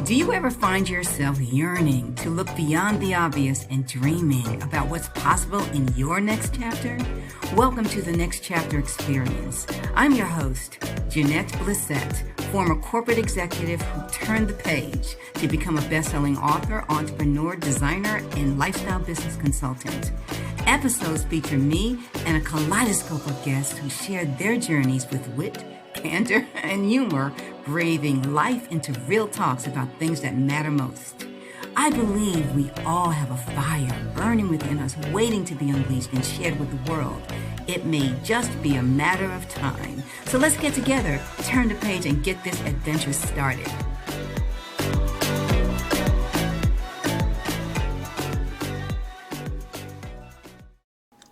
Do you ever find yourself yearning to look beyond the obvious and dreaming about what's possible in your next chapter? Welcome to the Next Chapter Experience. I'm your host, Jeanette Blissett, former corporate executive who turned the page to become a best-selling author, entrepreneur, designer, and lifestyle business consultant. Episodes feature me and a kaleidoscope of guests who share their journeys with wit, candor, and humor, breathing life into real talks about things that matter most. I believe we all have a fire burning within us, waiting to be unleashed and shared with the world. It may just be a matter of time. So let's get together, turn the page, and get this adventure started.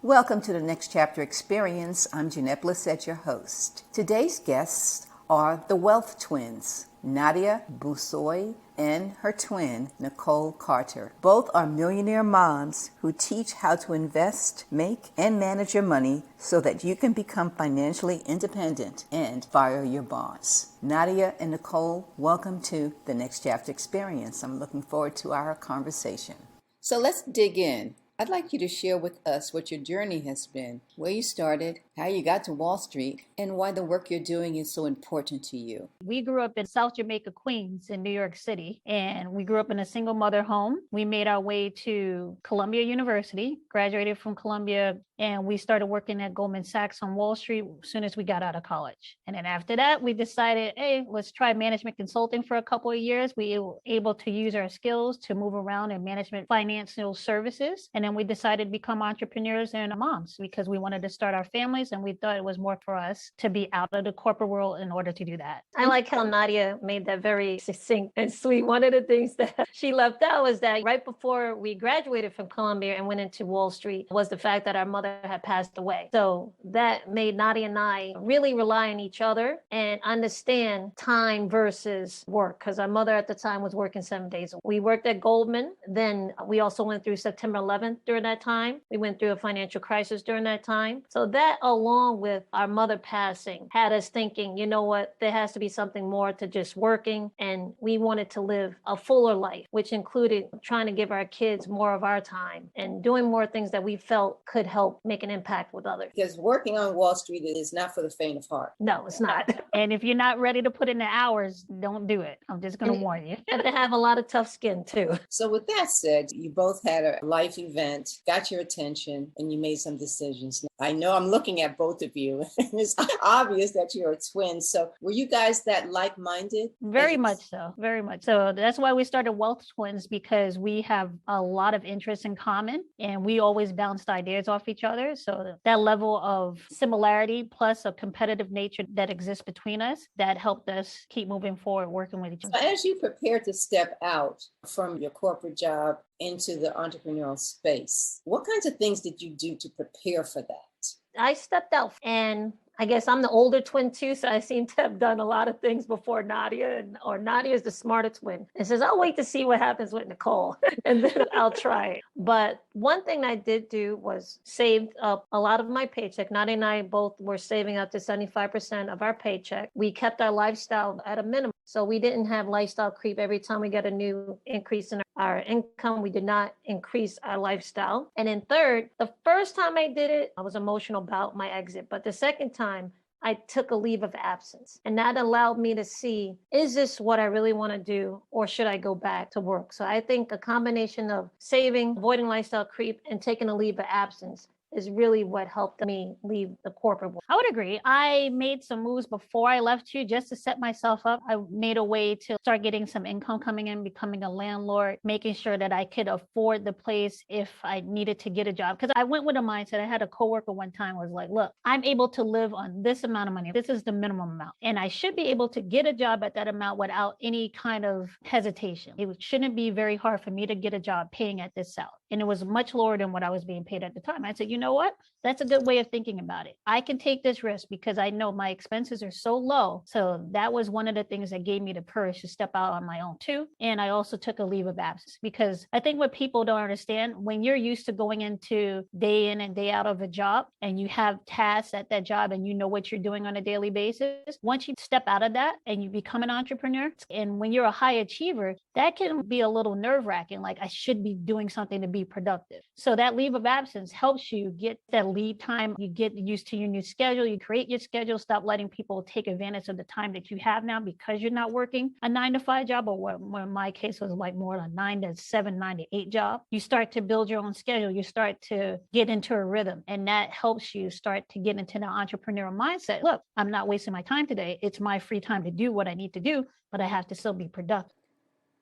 Welcome to the Next Chapter Experience. I'm Jeanette Blissett, your host. Today's guests are the Wealth Twins, Nadia Busseuil and her twin, Nicole Carter. Both are millionaire moms who teach how to invest, make, and manage your money so that you can become financially independent and fire your boss. Nadia and Nicole, welcome to the Next Chapter Experience. I'm looking forward to our conversation. So let's dig in. I'd like you to share with us what your journey has been, where you started, how you got to Wall Street, and why the work you're doing is so important to you. We grew up in South Jamaica, Queens in New York City, and we grew up in a single mother home. We made our way to Columbia University, graduated from Columbia, and we started working at Goldman Sachs on Wall Street as soon as we got out of college. And then after that, we decided, hey, let's try management consulting for a couple of years. We were able to use our skills to move around in management financial services. And then we decided to become entrepreneurs and moms because we wanted to start our families, and we thought it was more for us to be out of the corporate world in order to do that. I like how Nadia made that very succinct and sweet. One of the things that she left out was that right before we graduated from Columbia and went into Wall Street was the fact that our mother had passed away. So that made Nadia and I really rely on each other and understand time versus work, because our mother at the time was working 7 days a week. We worked at Goldman. Then we also went through September 11th during that time. We went through a financial crisis during that time. So that, along with our mother passing, had us thinking, you know what, there has to be something more to just working. And we wanted to live a fuller life, which included trying to give our kids more of our time and doing more things that we felt could help make an impact with others. Because working on Wall Street is not for the faint of heart. No, it's not. And if you're not ready to put in the hours, don't do it. I'm just going to warn you. You have to have a lot of tough skin too. So with that said, you both had a life event, got your attention, and you made some decisions. I know I'm looking at both of you, and it's obvious that you're a twin. So were you guys that like-minded? Very much so. Very much. So that's why we started Wealth Twins, because we have a lot of interests in common and we always bounced ideas off each other. So that level of similarity plus a competitive nature that exists between us, that helped us keep moving forward, working with each other. So as you prepare to step out from your corporate job into the entrepreneurial space, what kinds of things did you do to prepare for that? I stepped out, and I guess I'm the older twin too, so I seem to have done a lot of things before Nadia, or Nadia is the smarter twin and says, I'll wait to see what happens with Nicole and then I'll try it. But one thing I did do was saved up a lot of my paycheck. Nadia and I both were saving up to 75% of our paycheck. We kept our lifestyle at a minimum. So we didn't have lifestyle creep. Every time we got a new increase in our income, we did not increase our lifestyle. And then third, the first time I did it, I was emotional about my exit. But the second time, I took a leave of absence, and that allowed me to see, is this what I really want to do, or should I go back to work? So I think a combination of saving, avoiding lifestyle creep, and taking a leave of absence is really what helped me leave the corporate world. I would agree. I made some moves before I left you just to set myself up. I made a way to start getting some income coming in, becoming a landlord, making sure that I could afford the place if I needed to get a job. Because I went with a mindset. I had a coworker one time was like, look, I'm able to live on this amount of money. This is the minimum amount. And I should be able to get a job at that amount without any kind of hesitation. It shouldn't be very hard for me to get a job paying at this salary. and it was much lower than what I was being paid at the time. I said, you know what? That's a good way of thinking about it. I can take this risk because I know my expenses are so low. So that was one of the things that gave me the courage to step out on my own too. And I also took a leave of absence because I think what people don't understand, when you're used to going into day in and day out of a job and you have tasks at that job and you know what you're doing on a daily basis, once you step out of that and you become an entrepreneur, and when you're a high achiever, that can be a little nerve-wracking, like I should be doing something to be productive. So that leave of absence helps you get that lead time. You get used to your new schedule. You create your schedule. Stop letting people take advantage of the time that you have now because you're not working a 9-to-5 job, or what in my case was like more a 9-to-7, 9-to-8 job. You start to build your own schedule. You start to get into a rhythm, and that helps you start to get into the entrepreneurial mindset. Look, I'm not wasting my time today. It's my free time to do what I need to do, but I have to still be productive.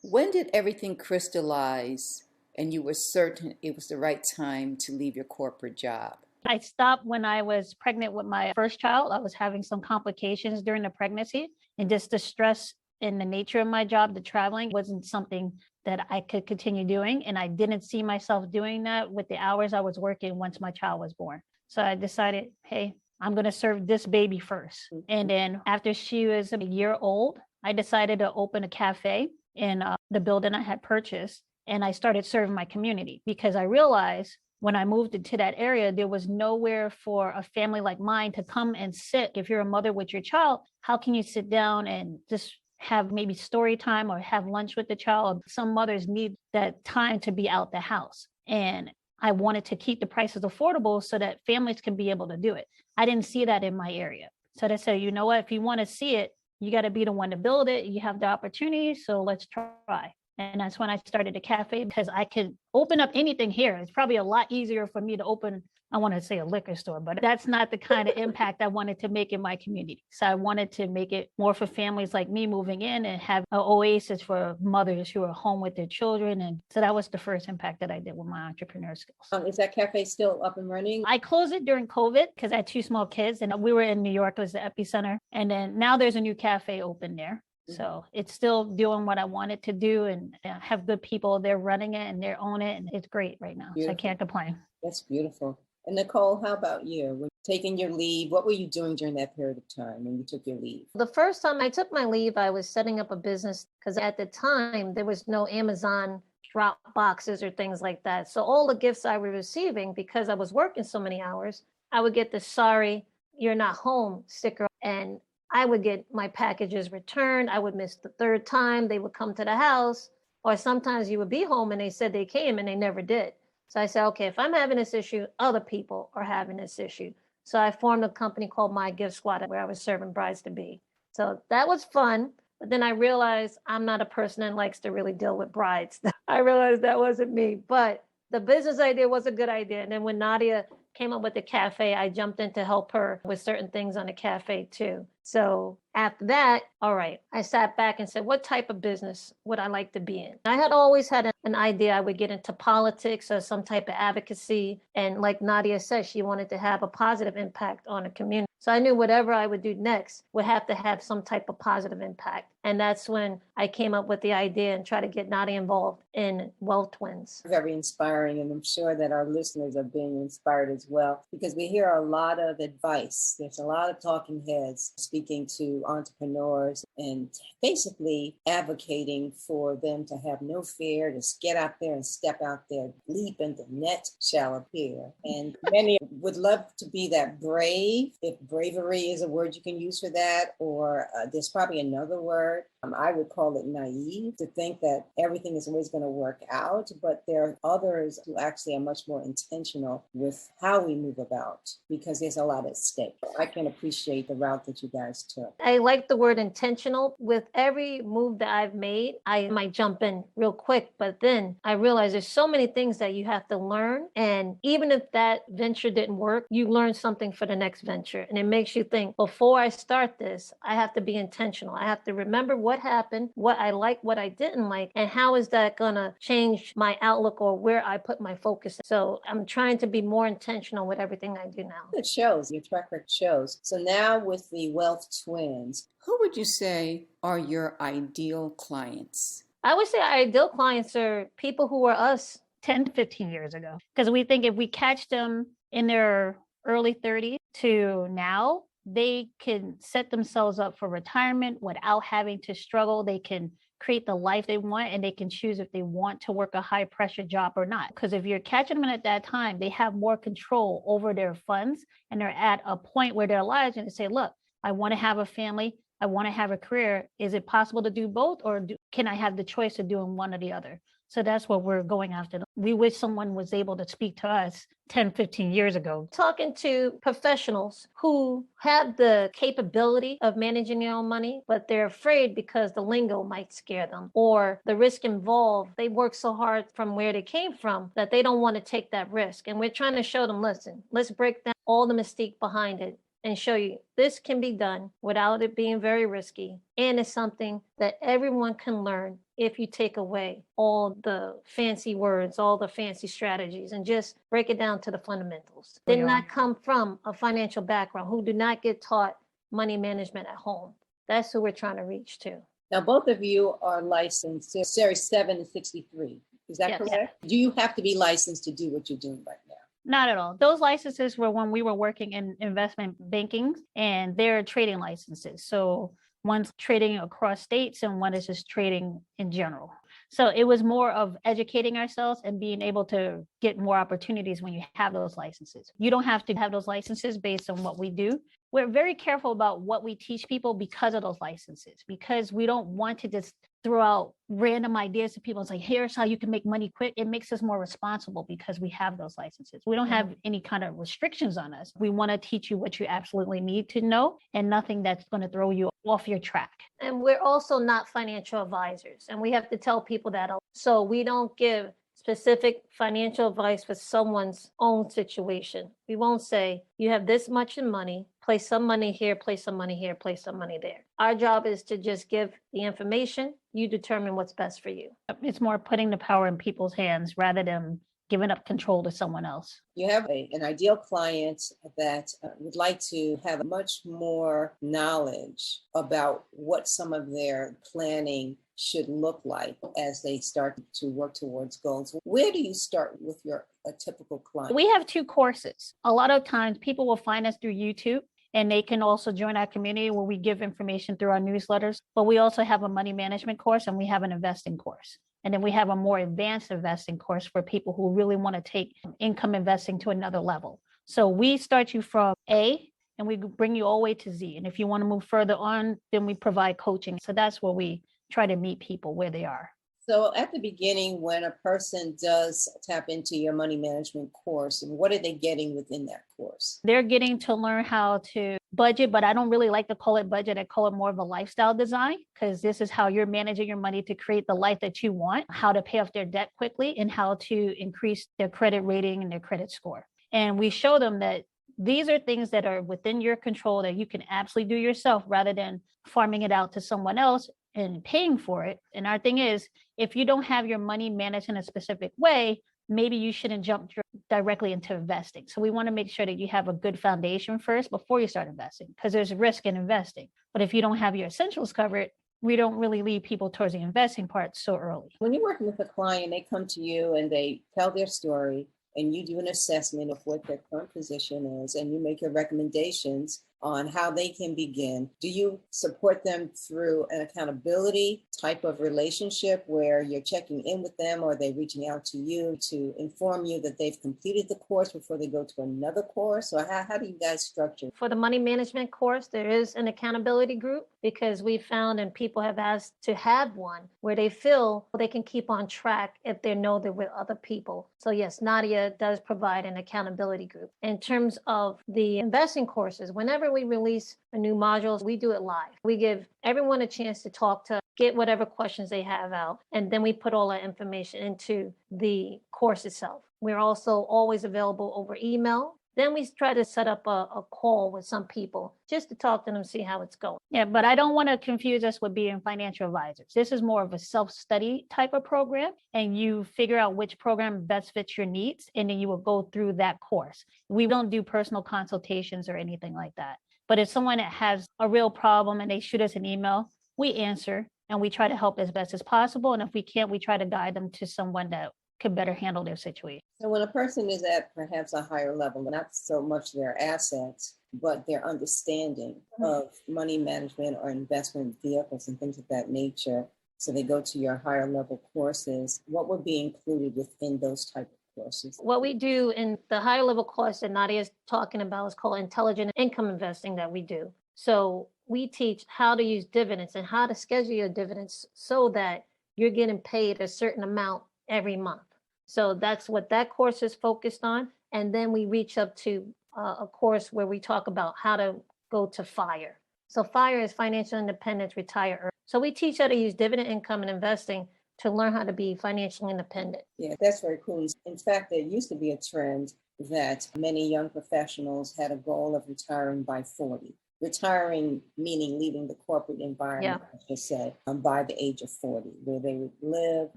When did everything crystallize and you were certain it was the right time to leave your corporate job? I stopped when I was pregnant with my first child. I was having some complications during the pregnancy, and just the stress and the nature of my job, the traveling, wasn't something that I could continue doing. And I didn't see myself doing that with the hours I was working once my child was born. So I decided, hey, I'm going to serve this baby first. And then after she was a year old, I decided to open a cafe in the building I had purchased. And I started serving my community because I realized when I moved into that area, there was nowhere for a family like mine to come and sit. If you're a mother with your child, how can you sit down and just have maybe story time or have lunch with the child? Some mothers need that time to be out the house. And I wanted to keep the prices affordable so that families can be able to do it. I didn't see that in my area. So they said, you know what, if you want to see it, you got to be the one to build it. You have the opportunity, so let's try. And that's when I started a cafe, because I could open up anything here. It's probably a lot easier for me to open, I want to say a liquor store, but that's not the kind of impact I wanted to make in my community. So I wanted to make it more for families like me moving in and have an oasis for mothers who are home with their children. And so that was the first impact that I did with my entrepreneur skills. Is that cafe still up and running? I closed it during COVID because I had 2 small kids, and we were in New York, it was the epicenter. And then now there's a new cafe open there. So it's still doing what I wanted to do, and have good people. They're running it and they're on it, and it's great right now. Beautiful. So I can't complain. That's beautiful. And Nicole, how about you? When taking your leave, what were you doing during that period of time when you took your leave? The first time I took my leave, I was setting up a business because at the time there was no Amazon drop boxes or things like that. So all the gifts I was receiving, because I was working so many hours, I would get the sorry, you're not home sticker, and I would get my packages returned. I would miss the 3rd time. They would come to the house, or sometimes you would be home and they said they came and they never did. So I said, okay, if I'm having this issue, other people are having this issue. So I formed a company called My Gift Squad, where I was serving brides-to-be. So that was fun. But then I realized I'm not a person that likes to really deal with brides. I realized that wasn't me. But the business idea was a good idea. And then when Nadia came up with the cafe, I jumped in to help her with certain things on the cafe too. So after that, all right, I sat back and said, what type of business would I like to be in? I had always had an idea I would get into politics or some type of advocacy. And like Nadia said, she wanted to have a positive impact on the community. So I knew whatever I would do next would have to have some type of positive impact. And that's when I came up with the idea and try to get Nadia involved in Wealth Twins. Very inspiring. And I'm sure that our listeners are being inspired as well, because we hear a lot of advice. There's a lot of talking heads speaking to entrepreneurs and basically advocating for them to have no fear, to get out there and step out there, leap, and the net shall appear. And many would love to be that brave, if bravery is a word you can use for that, or there's probably another word. I would call it naive, to think that everything is always going to work out, but there are others who actually are much more intentional with how we move about, because there's a lot at stake. I can appreciate the route that you guys took. I like the word intentional. With every move that I've made, I might jump in real quick, but then I realize there's so many things that you have to learn. And even if that venture didn't work, you learn something for the next venture. And it makes you think, before I start this, I have to be intentional. I have to remember what happened, what I like, what I didn't like, and how is that going to change my outlook or where I put my focus. So I'm trying to be more intentional with everything I do now. It shows, your track record shows. So now with the Wealth Twins, who would you say are your ideal clients? I would say our ideal clients are people who are us, 10, 15 years ago. Because we think if we catch them in their early 30s to now, they can set themselves up for retirement without having to struggle. They can create the life they want, and they can choose if they want to work a high pressure job or not. Because if you're catching them at that time, they have more control over their funds, and they're at a point where their lives and they say, look, I want to have a family. I want to have a career. Is it possible to do both, or can I have the choice of doing one or the other? So that's what we're going after. We wish someone was able to speak to us 10, 15 years ago. Talking to professionals who have the capability of managing their own money, but they're afraid because the lingo might scare them or the risk involved. They work so hard from where they came from that they don't want to take that risk. And we're trying to show them, listen, let's break down all the mystique behind it and show you this can be done without it being very risky. And it's something that everyone can learn if you take away all the fancy words, all the fancy strategies, and just break it down to the fundamentals. Did not come from a financial background, who do not get taught money management at home. That's who we're trying to reach to. Now, both of you are licensed Series 7 and 63. Is that correct? Do you have to be licensed to do what you're doing right now? Not at all. Those licenses were when we were working in investment banking, and they're trading licenses. So one's trading across states and one is just trading in general. So it was more of educating ourselves and being able to get more opportunities when you have those licenses. You don't have to have those licenses based on what we do. We're very careful about what we teach people because of those licenses, because we don't want to just throw out random ideas to people and say, here's how you can make money quick. It makes us more responsible because we have those licenses. We don't have any kind of restrictions on us. We want to teach you what you absolutely need to know and nothing that's going to throw you off your track. And we're also not financial advisors. And we have to tell people that. So we don't give specific financial advice for someone's own situation. We won't say, you have this much in money, place some money here, place some money here, place some money there. Our job is to just give the information. You determine what's best for you. It's more putting the power in people's hands rather than giving up control to someone else. You have an ideal client that would like to have much more knowledge about what some of their planning should look like as they start to work towards goals. Where do you start with a typical client? We have 2 courses. A lot of times people will find us through YouTube, and they can also join our community where we give information through our newsletters. But we also have a money management course, and we have an investing course. And then we have a more advanced investing course for people who really want to take income investing to another level. So we start you from A, and we bring you all the way to Z. And if you want to move further on, then we provide coaching. So that's where we try to meet people where they are. So at the beginning, when a person does tap into your money management course, and what are they getting within that course? They're getting to learn how to budget, but I don't really like to call it budget. I call it more of a lifestyle design, because this is how you're managing your money to create the life that you want, how to pay off their debt quickly, and how to increase their credit rating and their credit score. And we show them that these are things that are within your control that you can absolutely do yourself rather than farming it out to someone else and paying for it. And our thing is, if you don't have your money managed in a specific way, maybe you shouldn't jump directly into investing. So we want to make sure that you have a good foundation first before you start investing, because there's risk in investing. But if you don't have your essentials covered, we don't really lead people towards the investing part so early. When you're working with a client, they come to you and they tell their story, and you do an assessment of what their current position is, and you make your recommendations on how they can begin. Do you support them through an accountability type of relationship where you're checking in with them, or are they reaching out to you to inform you that they've completed the course before they go to another course? Or how do you guys structure? For the money management course, there is an accountability group, because we found, and people have asked to have one, where they feel they can keep on track if they know they're with other people. So yes, Nadia does provide an accountability group. In terms of the investing courses, whenever we release a new module, we do it live. We give everyone a chance to talk, to get whatever questions they have out, and then we put all that information into the course itself. We're also always available over email. Then we try to set up a call with some people just to talk to them, see how it's going. Yeah, but I don't want to confuse us with being financial advisors. This is more of a self-study type of program, and you figure out which program best fits your needs, and then you will go through that course. We don't do personal consultations or anything like that. But if someone has a real problem and they shoot us an email, we answer and we try to help as best as possible. And if we can't, we try to guide them to someone that could better handle their situation. So when a person is at perhaps a higher level, not so much their assets, but their understanding of money management or investment vehicles and things of that nature, so they go to your higher level courses, what would be included within those type of courses? What we do in the higher level course that Nadia is talking about is called intelligent income investing that we do. So we teach how to use dividends and how to schedule your dividends so that you're getting paid a certain amount every month. So that's what that course is focused on. And then we reach up to a course where we talk about how to go to FIRE. So FIRE is financial independence, retire early. So we teach how to use dividend income and investing to learn how to be financially independent. Yeah, that's very cool. In fact, there used to be a trend that many young professionals had a goal of retiring by 40. Retiring meaning leaving the corporate environment, I should say, by the age of 40, where they would live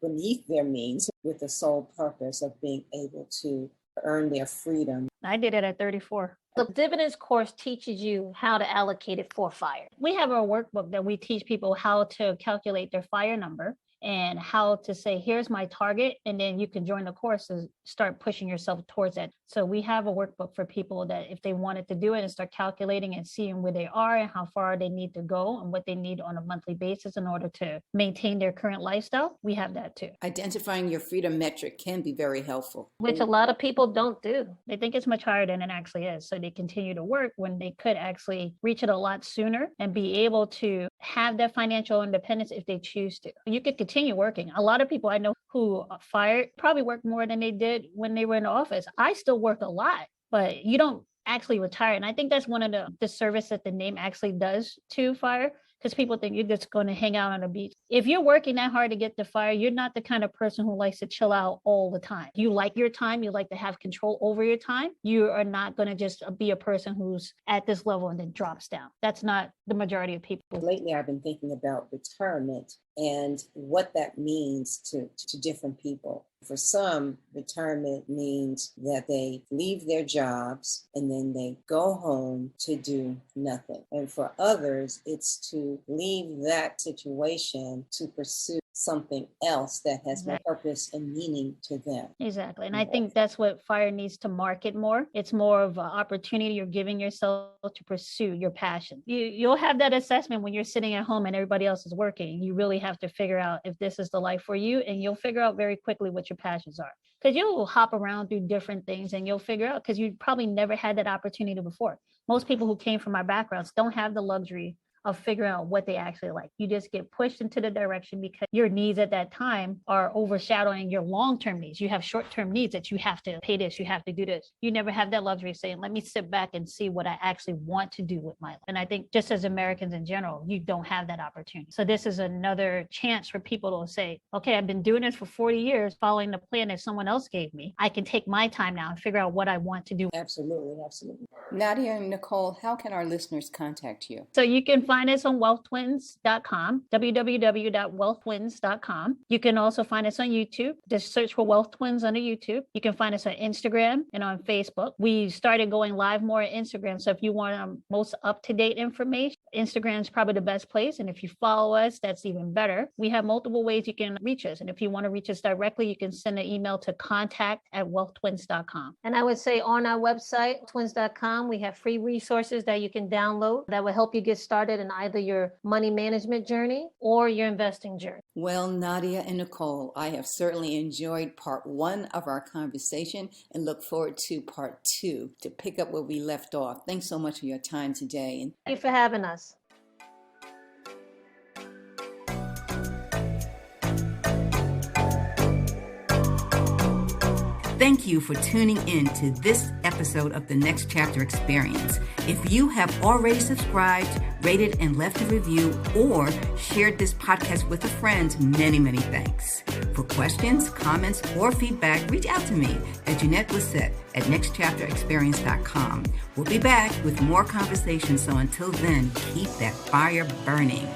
beneath their means with the sole purpose of being able to earn their freedom. I did it at 34. The dividends course teaches you how to allocate it for FIRE. We have a workbook that we teach people how to calculate their FIRE number and how to say, here's my target. And then you can join the course and start pushing yourself towards it. So we have a workbook for people that if they wanted to do it and start calculating and seeing where they are and how far they need to go and what they need on a monthly basis in order to maintain their current lifestyle, we have that too. Identifying your freedom metric can be very helpful. Which a lot of people don't do. They think it's much higher than it actually is. So they continue to work when they could actually reach it a lot sooner and be able to have that financial independence if they choose to. You could continue working. A lot of people I know who are fired probably work more than they did when they were in the office. I still work a lot, but you don't actually retire. And I think that's one of the service that the name actually does to FIRE, because people think you're just going to hang out on the beach. If you're working that hard to get to FIRE, you're not the kind of person who likes to chill out all the time. You like your time. You like to have control over your time. You are not going to just be a person who's at this level and then drops down. That's not the majority of people. Lately, I've been thinking about retirement and what that means to different people. For some, retirement means that they leave their jobs and then they go home to do nothing. And for others, it's to leave that situation to pursue something else that has more purpose and meaning to them. Exactly. And I think that's what FIRE needs to market more. It's more of an opportunity you're giving yourself to pursue your passion. You'll have that assessment when you're sitting at home and everybody else is working. You really have to figure out if this is the life for you, and you'll figure out very quickly what your passions are. Because you'll hop around through different things and you'll figure out, because you probably never had that opportunity before. Most people who came from our backgrounds don't have the luxury of figuring out what they actually like. You just get pushed into the direction because your needs at that time are overshadowing your long-term needs. You have short-term needs that you have to pay this, you have to do this. You never have that luxury of saying, let me sit back and see what I actually want to do with my life. And I think just as Americans in general, you don't have that opportunity. So this is another chance for people to say, okay, I've been doing this for 40 years, following the plan that someone else gave me. I can take my time now and figure out what I want to do. Absolutely, absolutely. Nadia and Nicole, how can our listeners contact you? So you can find us on wealthtwins.com, www.wealthtwins.com. You can also find us on YouTube. Just search for Wealth Twins under YouTube. You can find us on Instagram and on Facebook. We started going live more on Instagram. So if you want most up-to-date information, Instagram is probably the best place. And if you follow us, that's even better. We have multiple ways you can reach us. And if you want to reach us directly, you can send an email to contact@wealthtwins.com. And I would say on our website, twins.com, we have free resources that you can download that will help you get started in either your money management journey or your investing journey. Well, Nadia and Nicole, I have certainly enjoyed part 1 of our conversation and look forward to part 2 to pick up where we left off. Thanks so much for your time today. And thank you for having us. thank you for tuning in to this episode of the Next Chapter Experience. If you have already subscribed, rated, and left a review, or shared this podcast with a friend, many, many thanks. For questions, comments, or feedback, reach out to me at Jeanette Busseuil at nextchapterexperience.com. We'll be back with more conversations, so until then, keep that fire burning.